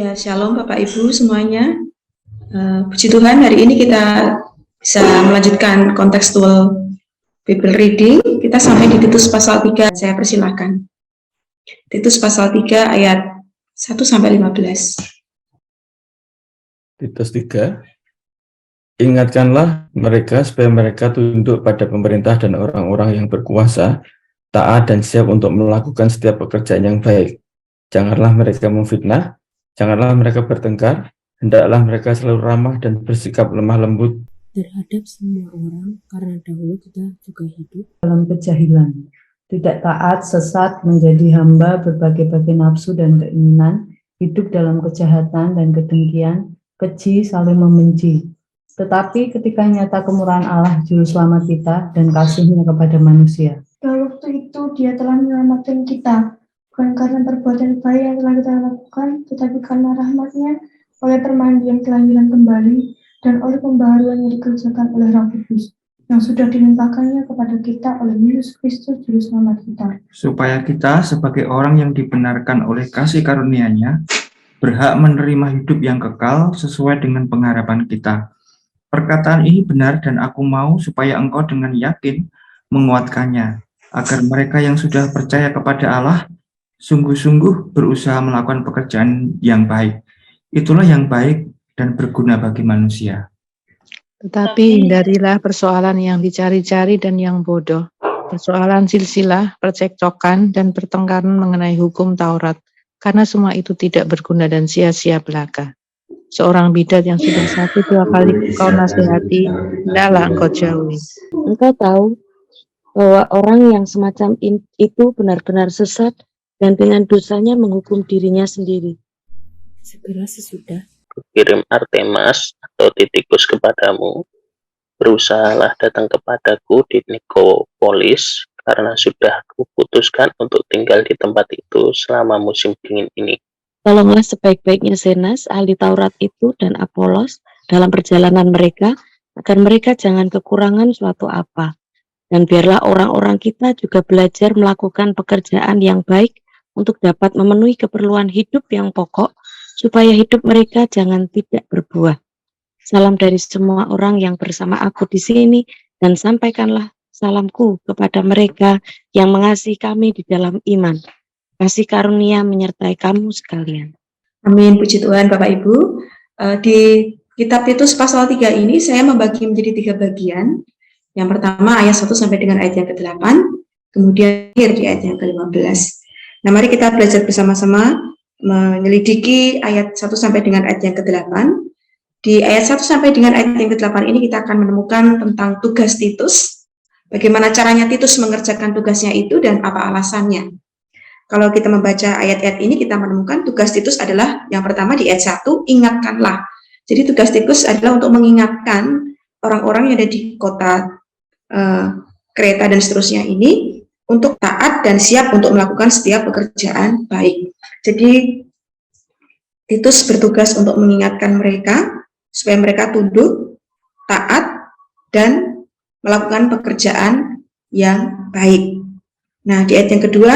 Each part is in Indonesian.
Ya, shalom Bapak Ibu semuanya. Puji Tuhan, hari ini kita bisa melanjutkan kontekstual Bible reading. Kita sampai di Titus pasal 3, saya persilahkan. Titus pasal 3 ayat 1-15. Titus 3. Ingatkanlah mereka supaya mereka tunduk pada pemerintah dan orang-orang yang berkuasa, taat dan siap untuk melakukan setiap pekerjaan yang baik. Janganlah mereka memfitnah, janganlah mereka bertengkar, hendaklah mereka selalu ramah dan bersikap lemah lembut terhadap semua orang, karena dahulu kita juga hidup dalam kejahilan, tidak taat, sesat, menjadi hamba berbagai-bagai nafsu dan keinginan, hidup dalam kejahatan dan kedengkian, keji, saling membenci. Tetapi ketika nyata kemurahan Allah Juru Selamat kita dan kasih-Nya kepada manusia, pada waktu itu Dia telah menyelamatkan kita, bukan karena perbuatan baik yang telah kita lakukan, tetapi karena rahmat-Nya, oleh permandian kelahiran kembali, dan oleh pembaharuan yang dikerjakan oleh Roh Kudus, yang sudah dilimpahkannya kepada kita oleh Yesus Kristus Juru Selamat kita. Supaya kita sebagai orang yang dibenarkan oleh kasih karunia-Nya, berhak menerima hidup yang kekal sesuai dengan pengharapan kita. Perkataan ini benar dan aku mau supaya engkau dengan yakin menguatkannya, agar mereka yang sudah percaya kepada Allah sungguh-sungguh berusaha melakukan pekerjaan yang baik. Itulah yang baik dan berguna bagi manusia. Tetapi hindarilah persoalan yang dicari-cari dan yang bodoh, persoalan silsilah, percekcokan, dan pertengkaran mengenai hukum Taurat, karena semua itu tidak berguna dan sia-sia belaka. Seorang bidat yang sudah 1-2 kali engkau nasihati, hendaklah engkau jauhi. Engkau tahu bahwa orang yang semacam itu benar-benar sesat dan dengan dosanya menghukum dirinya sendiri. Segera sesudah kirim Artemas atau Titikus kepadamu, berusahalah datang kepadaku di Nikopolis, karena sudah kuputuskan untuk tinggal di tempat itu selama musim dingin ini. Tolonglah sebaik-baiknya Zenas, ahli Taurat itu, dan Apolos dalam perjalanan mereka, agar mereka jangan kekurangan suatu apa. Dan biarlah orang-orang kita juga belajar melakukan pekerjaan yang baik untuk dapat memenuhi keperluan hidup yang pokok, supaya hidup mereka jangan tidak berbuah. Salam dari semua orang yang bersama aku di sini, dan sampaikanlah salamku kepada mereka yang mengasihi kami di dalam iman. Kasih karunia menyertai kamu sekalian. Amin, puji Tuhan Bapak Ibu. Di kitab Titus pasal 3 ini saya membagi menjadi 3 bagian. Yang pertama ayat 1 sampai dengan ayat yang ke-8, kemudian akhir di ayat yang ke-15. Nah, mari kita belajar bersama-sama menyelidiki ayat 1 sampai dengan ayat yang ke-8. Di ayat 1 sampai dengan ayat yang ke-8 ini kita akan menemukan tentang tugas Titus, bagaimana caranya Titus mengerjakan tugasnya itu dan apa alasannya. Kalau kita membaca ayat-ayat ini, kita menemukan tugas Titus adalah yang pertama di ayat 1, ingatkanlah. Jadi tugas Titus adalah untuk mengingatkan orang-orang yang ada di kota Kreta dan seterusnya ini untuk taat dan siap untuk melakukan setiap pekerjaan baik. Jadi Titus bertugas untuk mengingatkan mereka supaya mereka tunduk, taat, dan melakukan pekerjaan yang baik. Nah, di ayat yang kedua,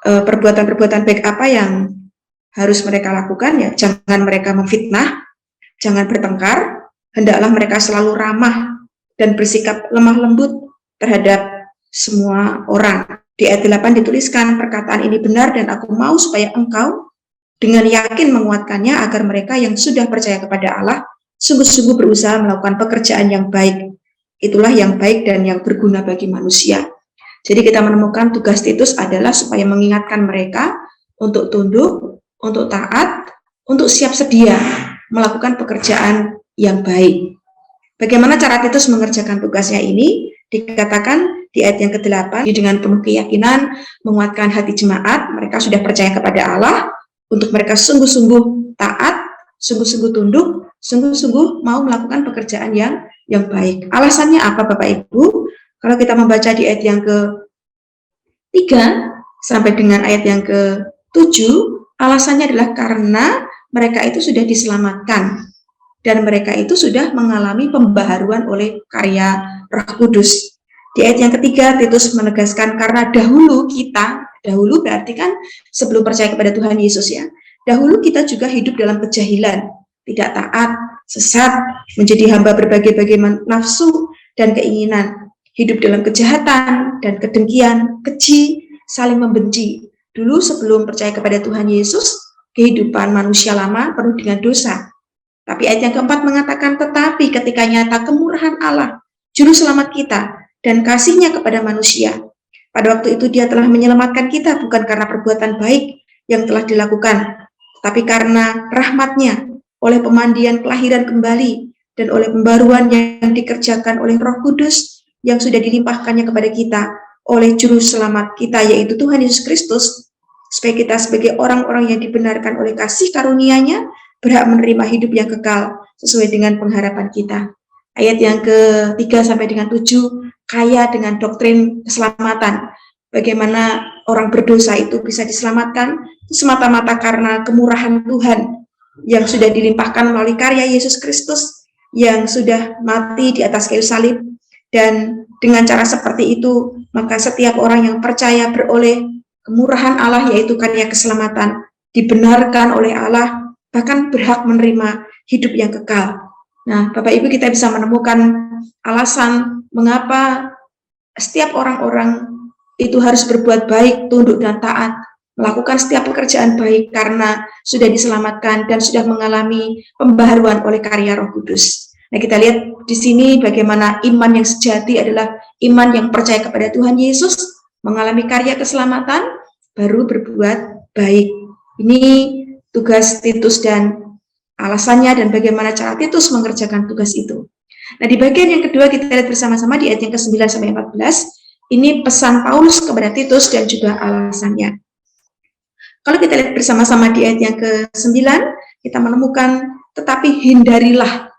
perbuatan-perbuatan baik apa yang harus mereka lakukan? Ya, jangan mereka memfitnah, jangan bertengkar, hendaklah mereka selalu ramah dan bersikap lemah lembut terhadap semua orang. Di ayat 8 dituliskan, perkataan ini benar dan aku mau supaya engkau dengan yakin menguatkannya, agar mereka yang sudah percaya kepada Allah sungguh-sungguh berusaha melakukan pekerjaan yang baik. Itulah yang baik dan yang berguna bagi manusia. Jadi kita menemukan tugas Titus adalah supaya mengingatkan mereka untuk tunduk, untuk taat, untuk siap sedia melakukan pekerjaan yang baik. Bagaimana cara Titus mengerjakan tugasnya ini? Dikatakan di ayat yang ke-8, dengan penuh keyakinan menguatkan hati jemaat, mereka sudah percaya kepada Allah, untuk mereka sungguh-sungguh taat, sungguh-sungguh tunduk, sungguh-sungguh mau melakukan pekerjaan yang baik. Alasannya apa Bapak Ibu? Kalau kita membaca di ayat yang ke-3 sampai dengan ayat yang ke-7, alasannya adalah karena mereka itu sudah diselamatkan dan mereka itu sudah mengalami pembaharuan oleh karya Roh Kudus. Di ayat yang ketiga, Titus menegaskan karena dahulu berarti kan sebelum percaya kepada Tuhan Yesus ya, Dahulu kita juga hidup dalam kejahilan, tidak taat, sesat, menjadi hamba berbagai-bagai nafsu dan keinginan, hidup dalam kejahatan dan kedengkian, keji, saling membenci. Dulu sebelum percaya kepada Tuhan Yesus, kehidupan manusia lama penuh dengan dosa. Tapi ayat yang keempat mengatakan, tetapi ketika nyata kemurahan Allah, juru selamat kita, dan kasih-Nya kepada manusia, pada waktu itu Dia telah menyelamatkan kita bukan karena perbuatan baik yang telah dilakukan, tapi karena rahmat-Nya, oleh pemandian kelahiran kembali, dan oleh pembaruan yang dikerjakan oleh Roh Kudus yang sudah dilimpahkannya kepada kita oleh juru selamat kita, yaitu Tuhan Yesus Kristus, supaya kita sebagai orang-orang yang dibenarkan oleh kasih karunia-Nya berhak menerima hidup yang kekal sesuai dengan pengharapan kita. Ayat yang ke-3 sampai dengan 7 kaya dengan doktrin keselamatan. Bagaimana orang berdosa itu bisa diselamatkan semata-mata karena kemurahan Tuhan yang sudah dilimpahkan melalui karya Yesus Kristus yang sudah mati di atas kayu salib. Dan dengan cara seperti itu, maka setiap orang yang percaya beroleh kemurahan Allah, yaitu karya keselamatan, dibenarkan oleh Allah, bahkan berhak menerima hidup yang kekal. Nah, Bapak Ibu, kita bisa menemukan alasan mengapa setiap orang-orang itu harus berbuat baik, tunduk dan taat, melakukan setiap pekerjaan baik karena sudah diselamatkan dan sudah mengalami pembaharuan oleh karya Roh Kudus. Nah, kita lihat di sini bagaimana iman yang sejati adalah iman yang percaya kepada Tuhan Yesus, mengalami karya keselamatan, baru berbuat baik. Ini tugas Titus dan alasannya dan bagaimana cara Titus mengerjakan tugas itu. Nah, di bagian yang kedua kita lihat bersama-sama di ayat yang ke-9 sampai 14, ini pesan Paulus kepada Titus dan juga alasannya. Kalau kita lihat bersama-sama di ayat yang ke-9, kita menemukan, tetapi hindarilah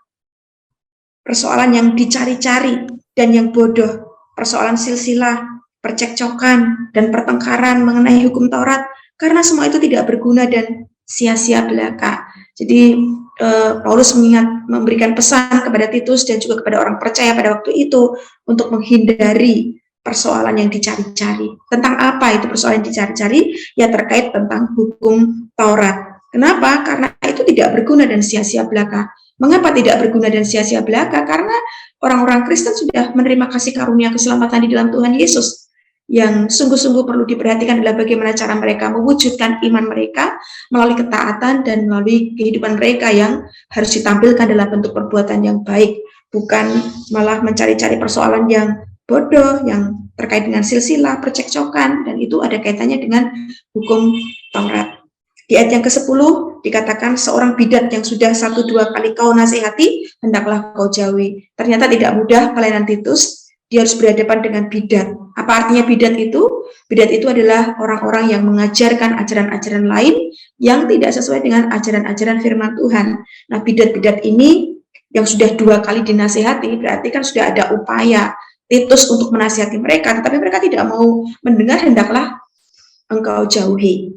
persoalan yang dicari-cari dan yang bodoh, persoalan silsilah, percekcokan, dan pertengkaran mengenai hukum Taurat, karena semua itu tidak berguna dan sia-sia belaka. Jadi Paulus memberikan pesan kepada Titus dan juga kepada orang percaya pada waktu itu untuk menghindari persoalan yang dicari-cari. Tentang apa itu persoalan yang dicari-cari? Ya, terkait tentang hukum Taurat. Kenapa? Karena itu tidak berguna dan sia-sia belaka. Mengapa tidak berguna dan sia-sia belaka? Karena orang-orang Kristen sudah menerima kasih karunia keselamatan di dalam Tuhan Yesus. Yang sungguh-sungguh perlu diperhatikan adalah bagaimana cara mereka mewujudkan iman mereka melalui ketaatan dan melalui kehidupan mereka yang harus ditampilkan dalam bentuk perbuatan yang baik, bukan malah mencari-cari persoalan yang bodoh, yang terkait dengan silsilah, percekcokan, dan itu ada kaitannya dengan hukum Taurat. Di ayat yang ke-10 dikatakan seorang bidat yang sudah 1-2 kali kau nasihati, hendaklah kau jauhi. Ternyata tidak mudah pelayanan Titus, dia harus berhadapan dengan bidat. Apa artinya bidat itu? Bidat itu adalah orang-orang yang mengajarkan ajaran-ajaran lain yang tidak sesuai dengan ajaran-ajaran firman Tuhan. Nah, bidat-bidat ini yang sudah 2 kali dinasihati, berarti kan sudah ada upaya Titus untuk menasihati mereka, tetapi mereka tidak mau mendengar, hendaklah engkau jauhi.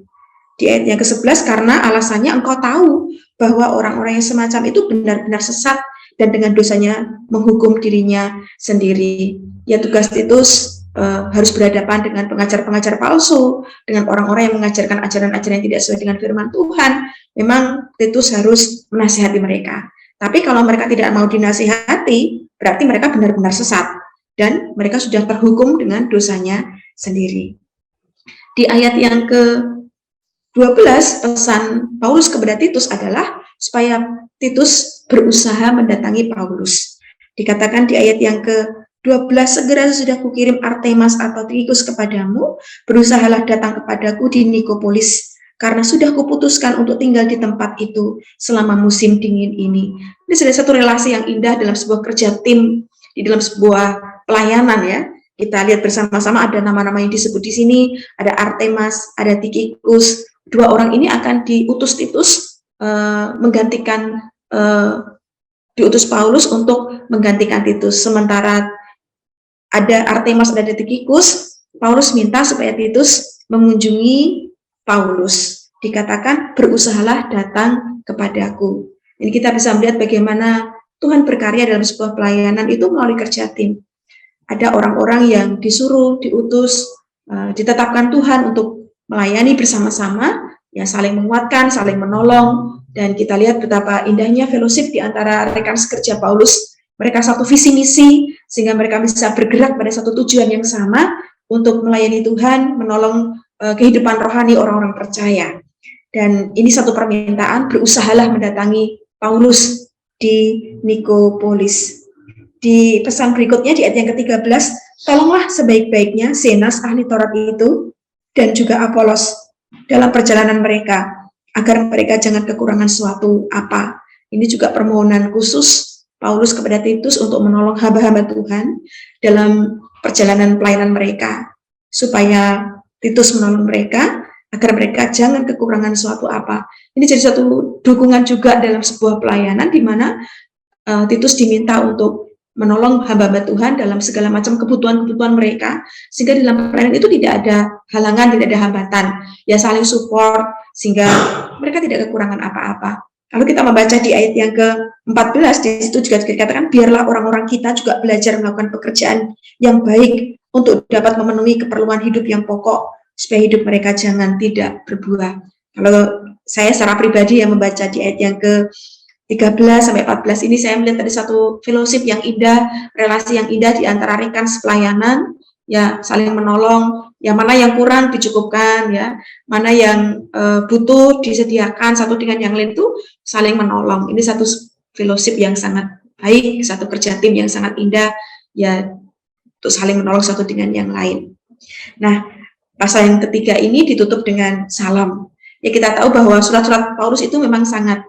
Di ayat yang ke-11, karena alasannya engkau tahu bahwa orang-orang yang semacam itu benar-benar sesat dan dengan dosanya menghukum dirinya sendiri. Ya, tugas Titus harus berhadapan dengan pengajar-pengajar palsu, dengan orang-orang yang mengajarkan ajaran-ajaran yang tidak sesuai dengan firman Tuhan. Memang Titus harus menasihati mereka. Tapi kalau mereka tidak mau dinasihati, berarti mereka benar-benar sesat dan mereka sudah terhukum dengan dosanya sendiri. Di ayat yang ke-12, pesan Paulus kepada Titus adalah supaya Titus berusaha mendatangi Paulus. Dikatakan di ayat yang ke-12, segera sudah kukirim Artemas atau Tikikus kepadamu, berusahalah datang kepadaku di Nikopolis, karena sudah kuputuskan untuk tinggal di tempat itu selama musim dingin ini. Ini sudah satu relasi yang indah dalam sebuah kerja tim, di dalam sebuah pelayanan ya. Kita lihat bersama-sama ada nama-nama yang disebut di sini, ada Artemas, ada Tikikus. 2 orang ini akan diutus Titus menggantikan diutus Paulus untuk menggantikan Titus. Sementara ada Artemas, ada Tikikus, Paulus minta supaya Titus mengunjungi Paulus. Dikatakan berusahalah datang kepadaku. Ini kita bisa melihat bagaimana Tuhan berkarya dalam sebuah pelayanan itu melalui kerja tim. Ada orang-orang yang disuruh, diutus, ditetapkan Tuhan untuk melayani bersama-sama, ya saling menguatkan, saling menolong, dan kita lihat betapa indahnya fellowship di antara rekan sekerja Paulus. Mereka satu visi misi sehingga mereka bisa bergerak pada satu tujuan yang sama untuk melayani Tuhan, menolong kehidupan rohani orang-orang percaya. Dan ini satu permintaan, berusahalah mendatangi Paulus di Nikopolis. Di pesan berikutnya di ayat yang ke-13, tolonglah sebaik-baiknya Zenas ahli Taurat itu dan juga Apolos dalam perjalanan mereka, agar mereka jangan kekurangan suatu apa. Ini juga permohonan khusus Paulus kepada Titus untuk menolong hamba-hamba Tuhan dalam perjalanan pelayanan mereka, supaya Titus menolong mereka agar mereka jangan kekurangan suatu apa. Ini jadi satu dukungan juga dalam sebuah pelayanan di mana Titus diminta untuk menolong hamba-hamba Tuhan dalam segala macam kebutuhan-kebutuhan mereka, sehingga di dalam pelayanan itu tidak ada halangan, tidak ada hambatan, ya saling support, sehingga mereka tidak kekurangan apa-apa. Kalau kita membaca di ayat yang ke-14, di situ juga dikatakan, biarlah orang-orang kita juga belajar melakukan pekerjaan yang baik untuk dapat memenuhi keperluan hidup yang pokok, supaya hidup mereka jangan tidak berbuah. Kalau saya secara pribadi yang membaca di ayat yang ke-13 sampai 14 ini, saya melihat ada satu fellowship yang indah, relasi yang indah di antara rekan sepelayanan, ya saling menolong, yang mana yang kurang dicukupkan, ya mana yang butuh disediakan, satu dengan yang lain itu saling menolong. Ini satu fellowship yang sangat baik, satu kerja tim yang sangat indah, ya untuk saling menolong satu dengan yang lain. Nah, pasal yang ketiga ini ditutup dengan salam. Ya kita tahu bahwa surat-surat Paulus itu memang sangat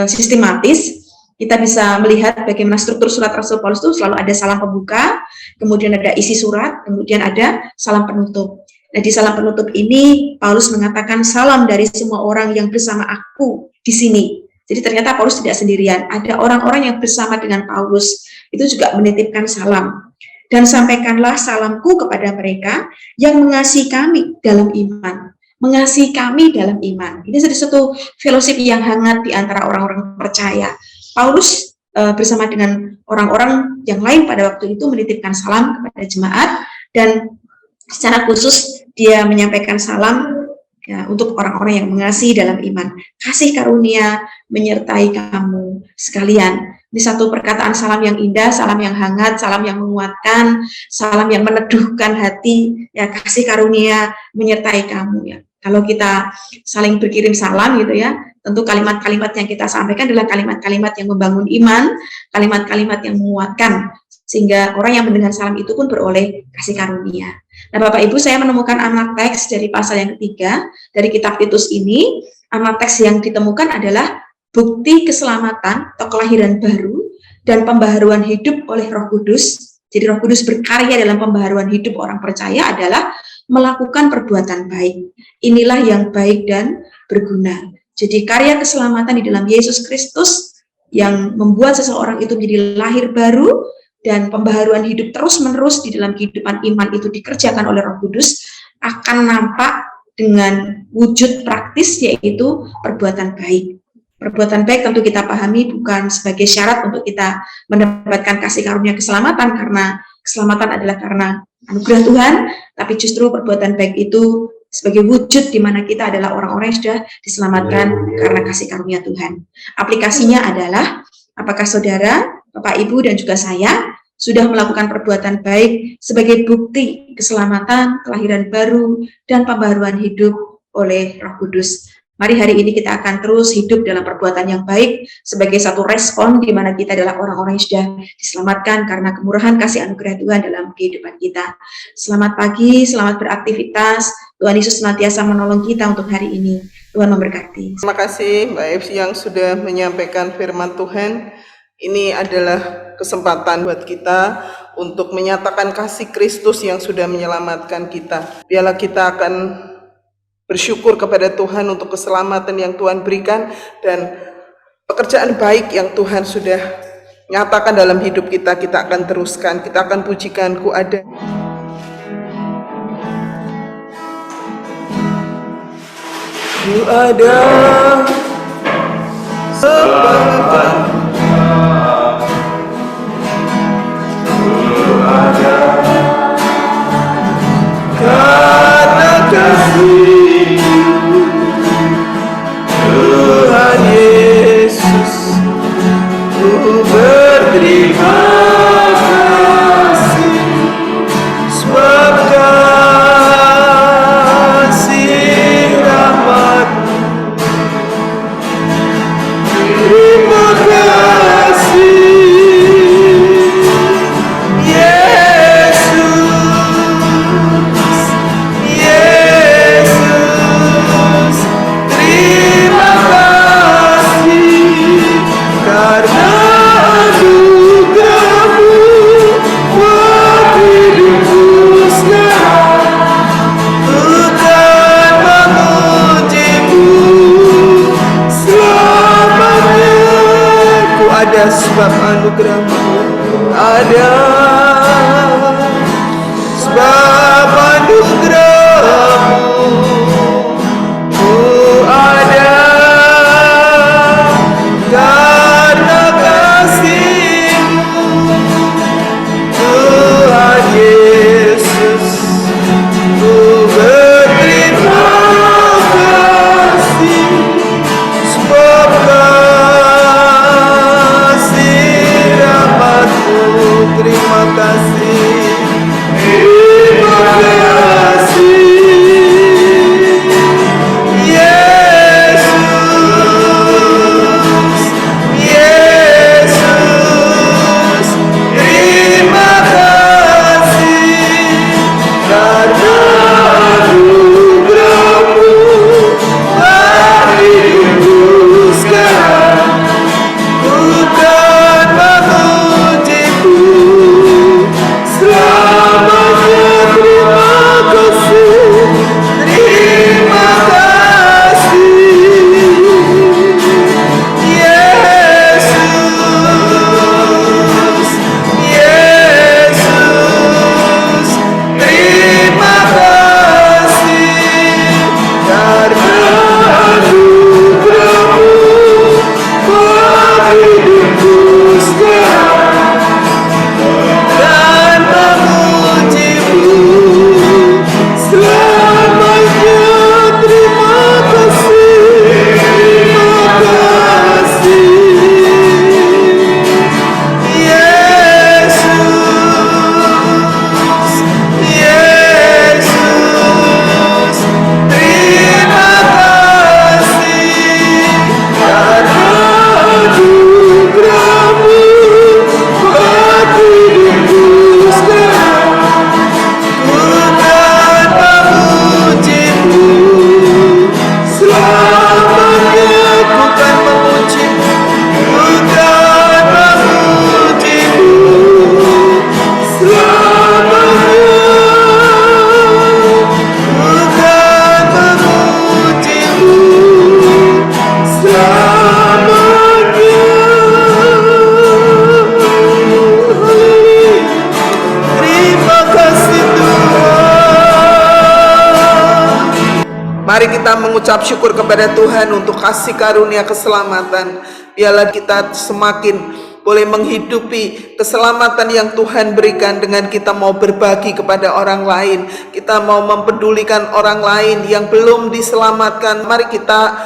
sistematis. Kita bisa melihat bagaimana struktur surat Rasul Paulus itu selalu ada salam pembuka, kemudian ada isi surat, kemudian ada salam penutup. Nah, di salam penutup ini Paulus mengatakan salam dari semua orang yang bersama aku di sini. Jadi ternyata Paulus tidak sendirian, ada orang-orang yang bersama dengan Paulus, itu juga menitipkan salam. Dan sampaikanlah salamku kepada mereka yang mengasihi kami dalam iman. Mengasihi kami dalam iman. Ini satu fellowship yang hangat di antara orang-orang percaya. Paulus bersama dengan orang-orang yang lain pada waktu itu menitipkan salam kepada jemaat, dan secara khusus dia menyampaikan salam ya, untuk orang-orang yang mengasihi dalam iman. Kasih karunia menyertai kamu sekalian. Ini satu perkataan salam yang indah, salam yang hangat, salam yang menguatkan, salam yang meneduhkan hati, ya kasih karunia menyertai kamu ya. Kalau kita saling berkirim salam gitu ya, tentu kalimat-kalimat yang kita sampaikan adalah kalimat-kalimat yang membangun iman, kalimat-kalimat yang menguatkan, sehingga orang yang mendengar salam itu pun beroleh kasih karunia. Nah, Bapak Ibu, saya menemukan amal teks dari pasal yang ketiga dari kitab Titus ini. Amal teks yang ditemukan adalah bukti keselamatan atau kelahiran baru dan pembaharuan hidup oleh Roh Kudus. Jadi Roh Kudus berkarya dalam pembaharuan hidup orang percaya adalah melakukan perbuatan baik. Inilah yang baik dan berguna. Jadi karya keselamatan di dalam Yesus Kristus yang membuat seseorang itu menjadi lahir baru, dan pembaharuan hidup terus-menerus di dalam kehidupan iman itu dikerjakan oleh Roh Kudus, akan nampak dengan wujud praktis, yaitu perbuatan baik. Perbuatan baik tentu kita pahami bukan sebagai syarat untuk kita mendapatkan kasih karunia keselamatan, karena keselamatan adalah karena anugerah Tuhan, tapi justru perbuatan baik itu sebagai wujud di mana kita adalah orang-orang yang sudah diselamatkan karena kasih karunia Tuhan. Aplikasinya adalah, apakah saudara, Bapak, Ibu, dan juga saya sudah melakukan perbuatan baik sebagai bukti keselamatan, kelahiran baru, dan pembaharuan hidup oleh Roh Kudus. Mari hari ini kita akan terus hidup dalam perbuatan yang baik sebagai satu respon di mana kita adalah orang-orang yang sudah diselamatkan karena kemurahan kasih anugerah Tuhan dalam kehidupan kita. Selamat pagi, selamat beraktivitas. Tuhan Yesus senantiasa menolong kita untuk hari ini. Tuhan memberkati. Terima kasih Mbak Evi yang sudah menyampaikan firman Tuhan. Ini adalah kesempatan buat kita untuk menyatakan kasih Kristus yang sudah menyelamatkan kita. Biarlah kita akan bersyukur kepada Tuhan untuk keselamatan yang Tuhan berikan dan pekerjaan baik yang Tuhan sudah nyatakan dalam hidup kita. Kita akan teruskan, kita akan pujikan Ku ada. Ku ada sepanjang, ku ada karena kasih. Mari kita mengucap syukur kepada Tuhan untuk kasih karunia keselamatan. Biarlah kita semakin boleh menghidupi keselamatan yang Tuhan berikan dengan kita mau berbagi kepada orang lain. Kita mau mempedulikan orang lain yang belum diselamatkan. Mari kita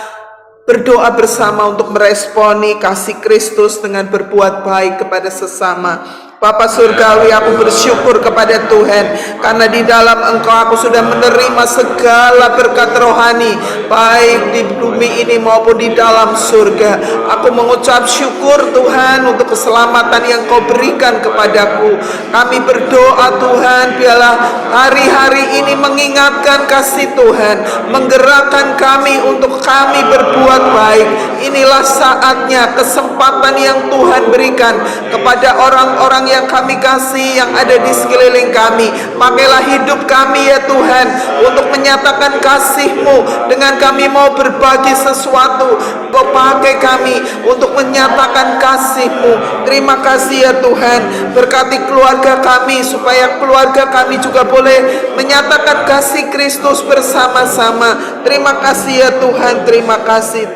berdoa bersama untuk meresponi kasih Kristus dengan berbuat baik kepada sesama. Bapa Surgawi, aku bersyukur kepada Tuhan karena di dalam Engkau aku sudah menerima segala berkat rohani, baik di bumi ini maupun di dalam surga. Aku mengucap syukur Tuhan untuk keselamatan yang Kau berikan kepadaku. Kami berdoa Tuhan, biarlah hari-hari ini mengingatkan kasih Tuhan, menggerakkan kami untuk kami berbuat baik. Inilah saatnya, kesempatan yang Tuhan berikan kepada orang-orang yang kami kasih, yang ada di sekeliling kami. Pakailah hidup kami ya Tuhan untuk menyatakan kasih-Mu. Dengan kami mau berbagi sesuatu, Kau pakai kami untuk menyatakan kasih-Mu. Terima kasih ya Tuhan. Berkati keluarga kami supaya keluarga kami juga boleh menyatakan kasih Kristus bersama-sama. Terima kasih ya Tuhan. Terima kasih.